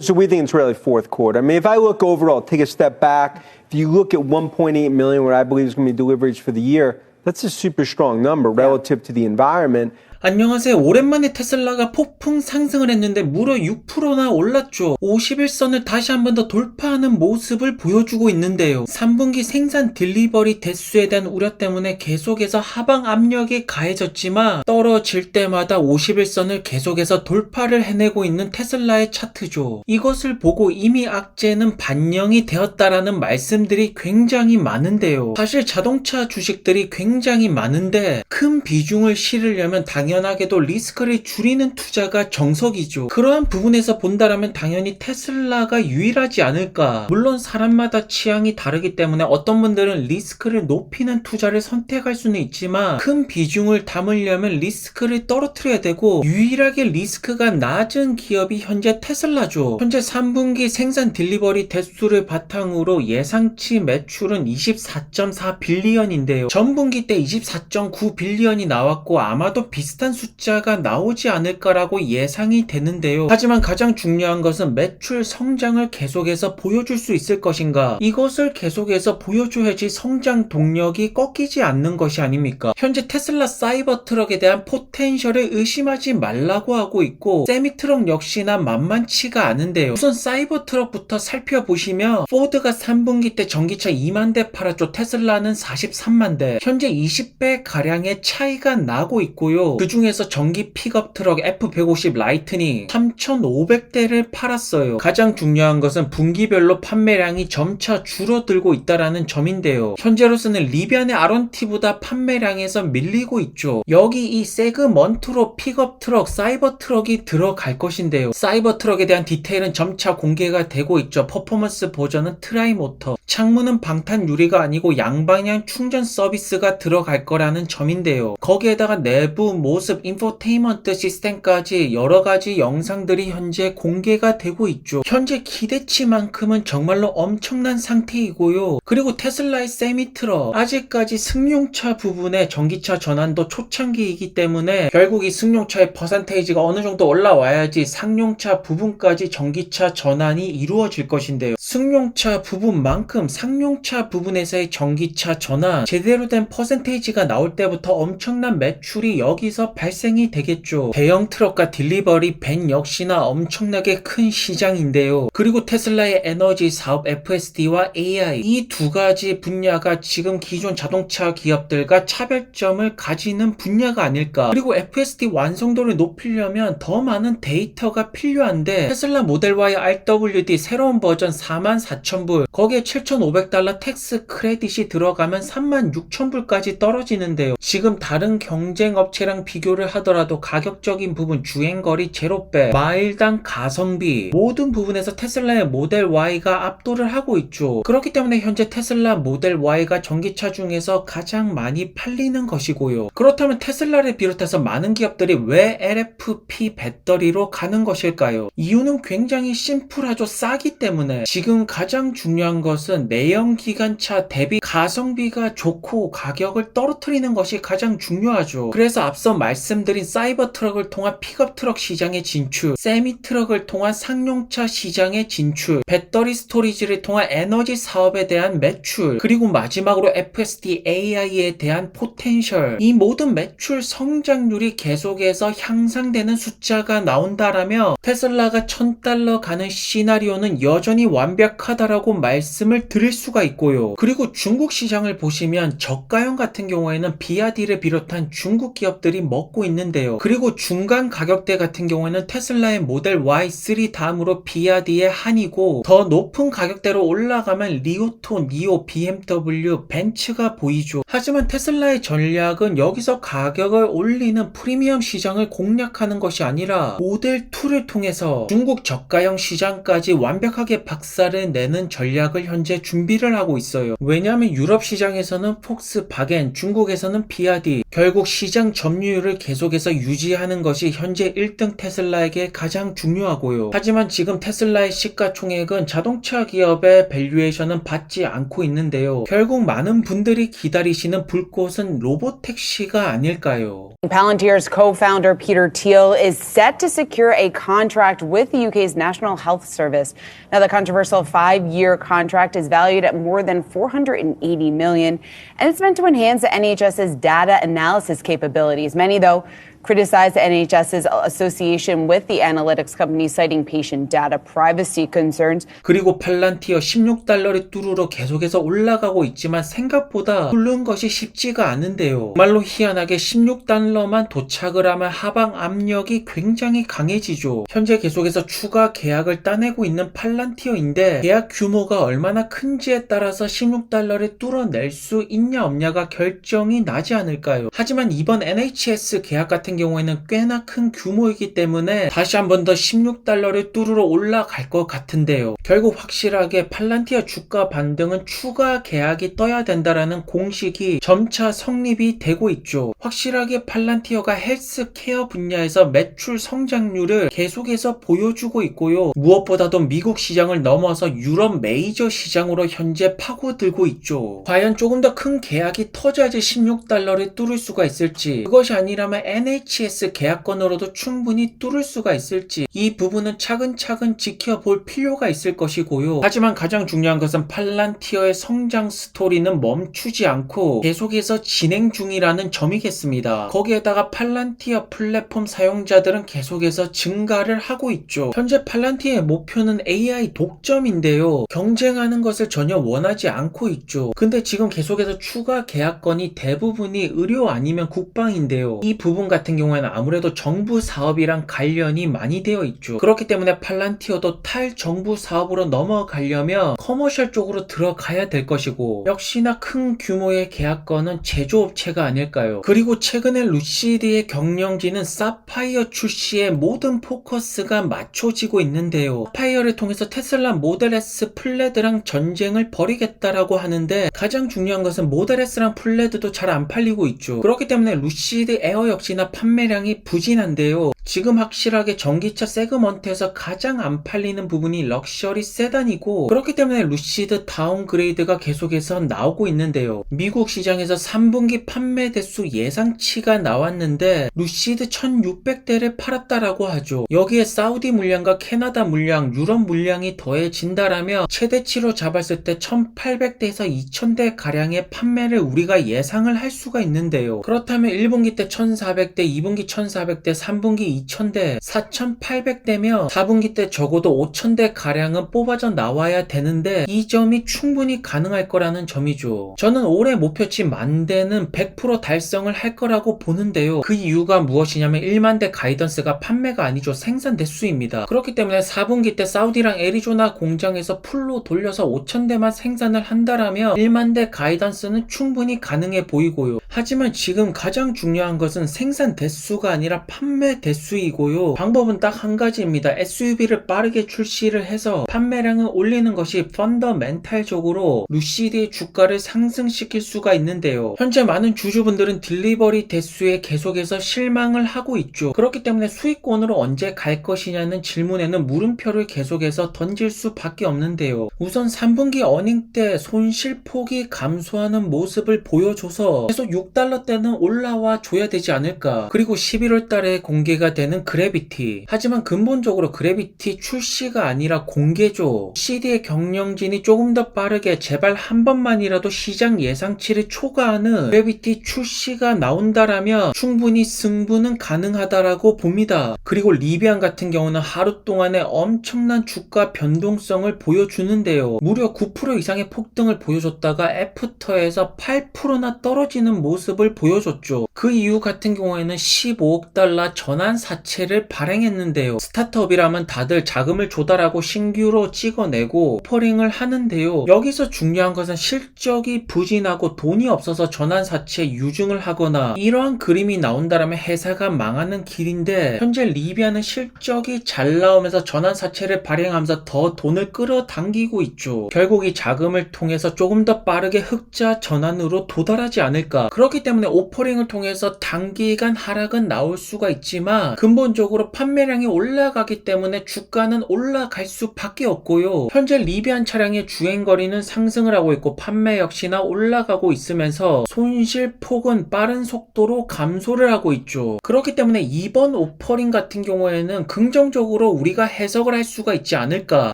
So we think it's really fourth quarter. I mean, if I look overall, take a step back, if you look at 1.8 million, what I believe is going to be deliveries for the year, that's a super strong number relative to the environment. 안녕하세요. 오랜만에 테슬라가 폭풍 상승을 했는데 무려 6%나 올랐죠. 51선을 다시 한 번 더 돌파하는 모습을 보여주고 있는데요. 3분기 생산 딜리버리 대수에 대한 우려 때문에 계속해서 하방 압력이 가해졌지만 떨어질 때마다 51선을 계속해서 돌파를 해내고 있는 테슬라의 차트죠. 이것을 보고 이미 악재는 반영이 되었다라는 말씀들이 굉장히 많은데요. 사실 자동차 주식들이 굉장히 많은데 큰 비중을 실으려면 당연하게도 리스크를 줄이는 투자가 정석이죠. 그러한 부분에서 본다라면 당연히 테슬라가 유일하지 않을까. 물론 사람마다 취향이 다르기 때문에 어떤 분들은 리스크를 높이는 투자를 선택할 수는 있지만 큰 비중을 담으려면 리스크를 떨어뜨려야 되고 유일하게 리스크가 낮은 기업이 현재 테슬라죠. 현재 3분기 생산 딜리버리 대수를 바탕으로 예상치 매출은 24.4 빌리언인데요. 전분기 때 24.9 빌리언이 나왔고 아마도 비슷한 숫자가 나오지 않을까라고 예상이 되는데요. 하지만 가장 중요한 것은 매출 성장을 계속해서 보여줄 수 있을 것인가. 이것을 계속해서 보여줘야지 성장 동력이 꺾이지 않는 것이 아닙니까? 현재 테슬라 사이버 트럭에 대한 포텐셜을 의심하지 말라고 하고 있고 세미 트럭 역시나 만만치가 않은데요. 우선 사이버 트럭부터 살펴보시면 포드가 3분기 때 전기차 2만 대 팔았죠. 테슬라는 43만 대. 현재 20배 가량의 차이가 나고 있고요. 그 중에서 전기 픽업 트럭 F150 라이트닝 3,500대를 팔았어요. 가장 중요한 것은 분기별로 판매량이 점차 줄어들고 있다라는 점인데요. 현재로서는 리비안의 아론티보다 판매량에서 밀리고 있죠. 여기 이 세그먼트로 픽업 트럭, 사이버 트럭이 들어갈 것인데요. 사이버 트럭에 대한 디테일은 점차 공개가 되고 있죠. 퍼포먼스 버전은 트라이 모터, 창문은 방탄 유리가 아니고 양방향 충전 서비스가 들어갈 거라는 점인데요. 거기에다가 내부 모습 인포테인먼트 시스템까지 여러가지 영상들이 현재 공개가 되고 있죠. 현재 기대치만큼은 정말로 엄청난 상태이고요. 그리고 테슬라의 세미트럭 아직까지 승용차 부분의 전기차 전환도 초창기이기 때문에 결국 이 승용차의 퍼센테이지가 어느 정도 올라와야지 상용차 부분까지 전기차 전환이 이루어질 것인데요. 승용차 부분만큼 상용차 부분에서의 전기차 전환 제대로 된 퍼센테이지가 나올 때부터 엄청난 매출이 여기서 발생이 되겠죠. 대형 트럭과 딜리버리 밴 역시나 엄청나게 큰 시장인데요. 그리고 테슬라의 에너지 사업 FSD와 AI 이 두 가지 분야가 지금 기존 자동차 기업들과 차별점을 가지는 분야가 아닐까. 그리고 FSD 완성도를 높이려면 더 많은 데이터가 필요한데 테슬라 모델 Y RWD 새로운 버전 44,000불 거기에 $7,500 텍스 크레딧이 들어가면 36,000불까지 떨어지는데요. 지금 다른 경쟁업체랑 비교를 하더라도 가격적인 부분, 주행거리, 제로배, 마일당 가성비 모든 부분에서 테슬라의 모델 Y가 압도를 하고 있죠. 그렇기 때문에 현재 테슬라 모델 Y가 전기차 중에서 가장 많이 팔리는 것이고요. 그렇다면 테슬라를 비롯해서 많은 기업들이 왜 LFP 배터리로 가는 것일까요? 이유는 굉장히 심플하죠. 싸기 때문에. 지금 가장 중요한 것은 내연기관차 대비 가성비가 좋고 가격을 떨어뜨리는 것이 가장 중요하죠. 그래서 앞서 말씀드린 사이버 트럭을 통한 픽업 트럭 시장의 진출, 세미 트럭을 통한 상용차 시장의 진출, 배터리 스토리지를 통한 에너지 사업에 대한 매출, 그리고 마지막으로 FSD AI에 대한 포텐셜, 이 모든 매출 성장률이 계속해서 향상되는 숫자가 나온다라면 테슬라가 $1,000 가는 시나리오는 여전히 완벽하다라고 말씀을 드릴 수가 있고요. 그리고 중국 시장을 보시면 저가형 같은 경우에는 비아디를 비롯한 중국 기업들이 먹고 있는데요. 그리고 중간 가격대 같은 경우에는 테슬라의 모델 Y3 다음으로 비아디의 한이고 더 높은 가격대로 올라가면 리오토, 니오, BMW, 벤츠가 보이죠. 하지만 테슬라의 전략은 여기서 가격을 올리는 프리미엄 시장을 공략하는 것이 아니라 모델2를 통해서 중국 저가형 시장까지 완벽하게 박살을 내는 전략을 현재 현재 준비를 하고 있어요. 왜냐하면 유럽 시장에서는 폭스바겐, 중국에서는 비아디, 결국 시장 점유율을 계속해서 유지하는 것이 현재 1등 테슬라에게 가장 중요하고요. 하지만 지금 테슬라의 시가총액은 자동차 기업의 밸류에이션은 받지 않고 있는데요. 결국 많은 분들이 기다리시는 불꽃은 로보택시가 아닐까요? Palantir's co-founder Peter Thiel is set to secure a contract with the UK's National Health Service. Now, the controversial 5-year contract is valued at more than $480 million, and it's meant to enhance the NHS's data analysis capabilities. Many, though, criticize the NHS's association with the analytics company, citing patient data privacy concerns. 그리고 팔란티어 $16를 뚫으러 계속해서 올라가고 있지만 생각보다 뚫는 것이 쉽지가 않은데요. 정말로 희한하게 $16만 도착을 하면 하방 압력이 굉장히 강해지죠. 현재 계속해서 추가 계약을 따내고 있는 팔란티어인데 계약 규모가 얼마나 큰지에 따라서 $16를 뚫어낼 수 있냐 없냐가 결정이 나지 않을까요? 하지만 이번 NHS 계약 같은 경우에는 꽤나 큰 규모이기 때문에 다시 한 번 더 $16를 뚫으러 올라갈 것 같은데요. 결국 확실하게 팔란티어 주가 반등은 추가 계약이 떠야 된다라는 공식이 점차 성립이 되고 있죠. 확실하게 팔란티어가 헬스케어 분야에서 매출 성장률을 계속해서 보여주고 있고요. 무엇보다도 미국 시장을 넘어서 유럽 메이저 시장으로 현재 파고들고 있죠. 과연 조금 더 큰 계약이 터져야지 $16를 뚫을 수가 있을지, 그것이 아니라면 NHS 계약건으로도 충분히 뚫을 수가 있을지, 이 부분은 차근차근 지켜볼 필요가 있을 것이고요. 하지만 가장 중요한 것은 팔란티어의 성장 스토리는 멈추지 않고 계속해서 진행 중이라는 점이겠습니다. 거기에다가 팔란티어 플랫폼 사용자들은 계속해서 증가를 하고 있죠. 현재 팔란티어의 목표는 AI 독점인데요. 경쟁하는 것을 전혀 원하지 않고 있죠. 근데 지금 계속해서 추가 계약건이 대부분이 의료 아니면 국방인데요. 이 부분 같은 경우에는 아무래도 정부 사업이랑 관련이 많이 되어 있죠. 그렇기 때문에 팔란티어도 탈정부 사업으로 넘어가려면 커머셜 쪽으로 들어가야 될 것이고, 역시나 큰 규모의 계약건은 제조업체가 아닐까요? 그리고 최근에 루시드의 경영진은 사파이어 출시에 모든 포커스가 맞춰지고 있는데요. 사파이어를 통해서 테슬라 모델 S 플레드랑 전쟁을 벌이겠다라고 하는데, 가장 중요한 것은 모델 S랑 플레드도 잘 안 팔리고 있죠. 그렇기 때문에 루시드 에어 역시나 판매량이 부진한데요. 지금 확실하게 전기차 세그먼트에서 가장 안 팔리는 부분이 럭셔리 세단이고, 그렇기 때문에 루시드 다운그레이드가 계속해서 나오고 있는데요. 미국 시장에서 3분기 판매 대수 예상치가 나왔는데 루시드 1600대를 팔았다라고 하죠. 여기에 사우디 물량과 캐나다 물량, 유럽 물량이 더해진다라면 최대치로 잡았을 때 1800대에서 2000대 가량의 판매를 우리가 예상을 할 수가 있는데요. 그렇다면 1분기 때 1400대, 2분기 1400대, 3분기 2000대, 4800대면 4분기 때 적어도 5000대 가량은 뽑아져 나와야 되는데, 이 점이 충분히 가능할 거라는 점이죠. 저는 올해 목표치 10,000대는 100% 달성을 할 거라고 보는데요. 그 이유가 무엇이냐면 1만대 가이던스가 판매가 아니죠. 생산 대수입니다. 그렇기 때문에 4분기 때 사우디랑 애리조나 공장에서 풀로 돌려서 5000대만 생산을 한다라면 1만대 가이던스는 충분히 가능해 보이고요. 하지만 지금 가장 중요한 것은 생산 대수가 아니라 판매 대수이고요. 방법은 딱 한 가지입니다. SUV를 빠르게 출시를 해서 판매량을 올리는 것이 펀더멘탈적으로 루시드의 주가를 상승시킬 수가 있는데요. 현재 많은 주주분들은 딜리버리 대수에 계속해서 실망을 하고 있죠. 그렇기 때문에 수익권으로 언제 갈 것이냐는 질문에는 물음표를 계속해서 던질 수밖에 없는데요. 우선 3분기 어닝 때 손실폭이 감소하는 모습을 보여줘서 계속 $6대는 올라와 줘야 되지 않을까. 그리고 11월 달에 공개가 되는 그래비티. 하지만 근본적으로 그래비티 출시가 아니라 공개죠. CD의 경영진이 조금 더 빠르게 제발 한 번만이라도 시장 예상치를 초과하는 그래비티 출시가 나온다라면 충분히 승부는 가능하다라고 봅니다. 그리고 리비안 같은 경우는 하루 동안에 엄청난 주가 변동성을 보여주는데요. 무려 9% 이상의 폭등을 보여줬다가 애프터에서 8%나 떨어지는 모습을 보여줬죠. 그 이유 같은 경우에는 $15억 전환 전환사채를 발행했는데요. 스타트업이라면 다들 자금을 조달하고 신규로 찍어내고 오퍼링을 하는데요. 여기서 중요한 것은 실적이 부진하고 돈이 없어서 전환사채 유증을 하거나 이러한 그림이 나온다면 회사가 망하는 길인데, 현재 리비아는 실적이 잘 나오면서 전환사채를 발행하면서 더 돈을 끌어당기고 있죠. 결국 이 자금을 통해서 조금 더 빠르게 흑자 전환으로 도달하지 않을까. 그렇기 때문에 오퍼링을 통해서 단기간 하락은 나올 수가 있지만 근본적으로 판매량이 올라가기 때문에 주가는 올라갈 수밖에 없고요. 현재 리비안 차량의 주행거리는 상승을 하고 있고 판매 역시나 올라가고 있으면서 손실 폭은 빠른 속도로 감소를 하고 있죠. 그렇기 때문에 이번 오퍼링 같은 경우에는 긍정적으로 우리가 해석을 할 수가 있지 않을까.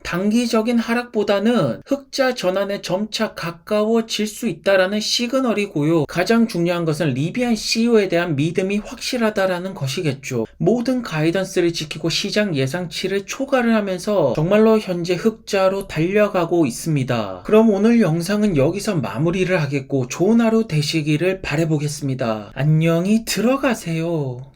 단기적인 하락보다는 흑자 전환에 점차 가까워질 수 있다라는 시그널이고요. 가장 중요한 것은 리비안 CEO에 대한 믿음이 확실하다라는 것이겠죠. 모든 가이던스를 지키고 시장 예상치를 초과를 하면서 정말로 현재 흑자로 달려가고 있습니다. 그럼 오늘 영상은 여기서 마무리를 하겠고 좋은 하루 되시기를 바라보겠습니다. 안녕히 들어가세요.